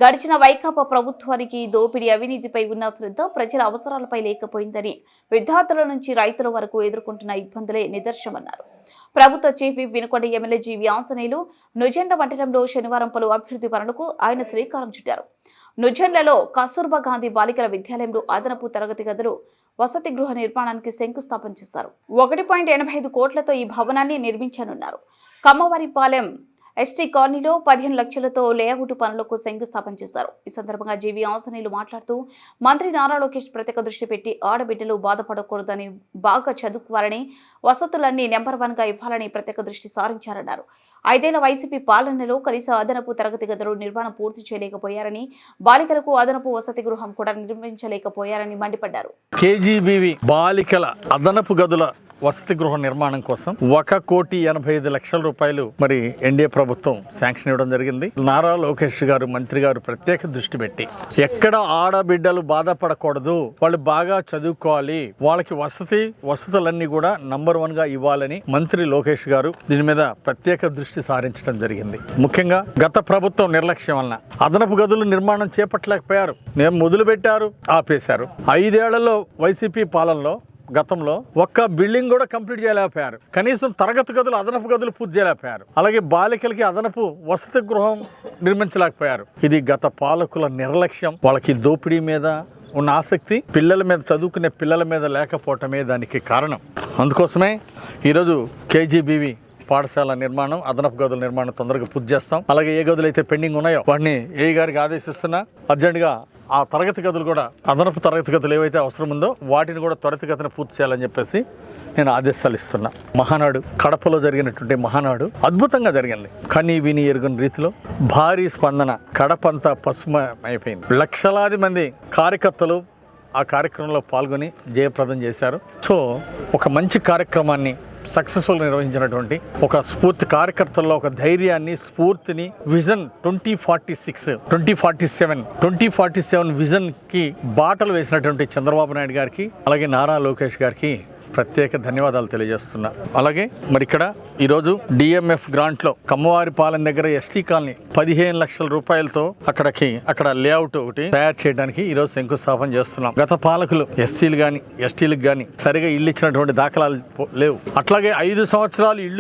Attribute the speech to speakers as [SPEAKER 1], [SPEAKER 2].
[SPEAKER 1] గడిచిన వైకాపా ప్రభుత్వానికి దోపిడీ అవినీతిపై ఉన్న శ్రద్ధ ప్రజల అవసరాలపై లేకపోయిందని విద్యార్థుల నుంచి రైతుల వరకు ఎదుర్కొంటున్న ఇబ్బందులే నిదర్శనమన్నారు. ప్రభుత్వ చీఫ్ విప్ వినుకొండ ఎమ్మెల్యే జీవి ఆంజనేయులు నుజెండ్ల మండలంలో శనివారం పలు అభివృద్ధి పనులకు ఆయన శ్రీకారం చుట్టారు. నుజెండ్లలో కస్తూర్బా గాంధీ బాలికల విద్యాలయంలో అదనపు తరగతి గదులు వసతి గృహ నిర్మాణానికి శంకుస్థాపన చేశారు. 1.85 కోట్లతో ఈ భవనాన్ని నిర్మించనున్నారు. కమ్మవారిపాలెం ఎస్టీ కాలనీలో 15 లక్షలతో లేఅవుట్ పనులకు శంకుస్థాపన చేశారు. ఈ సందర్భంగా జీవి ఆంజనేయులు మాట్లాడుతూ మంత్రి నారా లోకేష్ ప్రత్యేక దృష్టి పెట్టి ఆడబిడ్డలు బాధపడకూడదని, బాగా చదువుకోవాలని, వసతులన్నీ నెంబర్ 1గా ఇవ్వాలని ప్రత్యేక దృష్టి సారించారన్నారు. 5 ఏళ్ల వైసీపీ పాలనలో కనీస అదనపు తరగతి గదులు నిర్మాణం పూర్తి చేయలేకపోయారని, బాలికలకు అదనపు వసతి గృహం కూడా నిర్మించలేకపోయారని మండిపడ్డారు.
[SPEAKER 2] కేజీబీవీ బాలికల అదనపు గదుల వసతి గృహ నిర్మాణం కోసం 1,85,00,000 రూపాయలు మరి ఎన్డీఏ ప్రభుత్వం శాంక్షన్ ఇవ్వడం జరిగింది. నారా లోకేష్ గారు మంత్రి గారు ప్రత్యేక దృష్టి పెట్టి ఎక్కడ ఆడబిడ్డలు బాధపడకూడదు, వాళ్ళు బాగా చదువుకోవాలి, వాళ్ళకి వసతులన్నీ కూడా నంబర్ 1గా ఇవ్వాలని మంత్రి లోకేష్ గారు దీని మీద ప్రత్యేక దృష్టి సారించడం జరిగింది. ముఖ్యంగా గత ప్రభుత్వం నిర్లక్ష్యం వలన అదనపు గదులు నిర్మాణం చేపట్టలేకపోయారు. మొదలు పెట్టారు, ఆపేశారు. 5 ఏళ్లలో వైసీపీ పాలనలో గతంలో ఒక్క బిల్డింగ్ కూడా కంప్లీట్ చేయలేకపోయారు. కనీసం తరగతి గదులు అదనపు గదులు పూర్తి చేయలేకపోయారు. అలాగే బాలికలకి అదనపు వసతి గృహం నిర్మించలేకపోయారు. ఇది గత పాలకుల నిర్లక్ష్యం. వాళ్ళకి దోపిడీ మీద ఉన్న ఆసక్తి పిల్లల మీద, చదువుకునే పిల్లల మీద లేకపోవటమే దానికి కారణం. అందుకోసమే ఈరోజు కేజీబీవీ పాఠశాల నిర్మాణం, అదనపు గదుల నిర్మాణం తొందరగా పూర్తి చేస్తాం. అలాగే ఏ గదులు అయితే పెండింగ్ ఉన్నాయో వాటిని ఏఈ గారికి ఆదేశిస్తున్నా అర్జెంటుగా ఆ తరగతి గదులు కూడా, అదనపు తరగతి గదులు ఏవైతే అవసరం ఉందో వాటిని కూడా త్వరితగతిన పూర్తి చేయాలని చెప్పేసి నేను ఆదేశాలు ఇస్తున్నా. మహానాడు, కడపలో జరిగినటువంటి మహానాడు అద్భుతంగా జరిగింది. కానీ విని ఎరుగని రీతిలో భారీ స్పందన, కడపంతా పసుమైపోయింది. లక్షలాది మంది కార్యకర్తలు ఆ కార్యక్రమంలో పాల్గొని జయప్రదం చేశారు. సో ఒక మంచి కార్యక్రమాన్ని సక్సెస్ఫుల్గా నిర్వహించినటువంటి ఒక స్ఫూర్తి, కార్యకర్తల్లో ఒక ధైర్యాన్ని, స్ఫూర్తిని, విజన్ 2047 విజన్ కి బాటలు వేసినటువంటి చంద్రబాబు నాయుడు గారికి, అలాగే నారా లోకేష్ గారికి ప్రత్యేక ధన్యవాదాలు తెలియజేస్తున్నా. అలాగే మరి ఇక్కడ ఈరోజు డిఎంఎఫ్ గ్రాంట్ లో కమ్మవారిపాలెం దగ్గర ఎస్టీ కాలనీ 15 లక్షల రూపాయలతో అక్కడ లేఅవుట్ ఒకటి తయారు చేయడానికి ఈరోజు శంకుస్థాపన చేస్తున్నాం. గత పాలకులు ఎస్సీలు గాని ఎస్టీలకు గాని సరిగా ఇల్లు ఇచ్చినటువంటి దాఖలాలు లేవు. అట్లాగే 5 సంవత్సరాలు ఇల్లు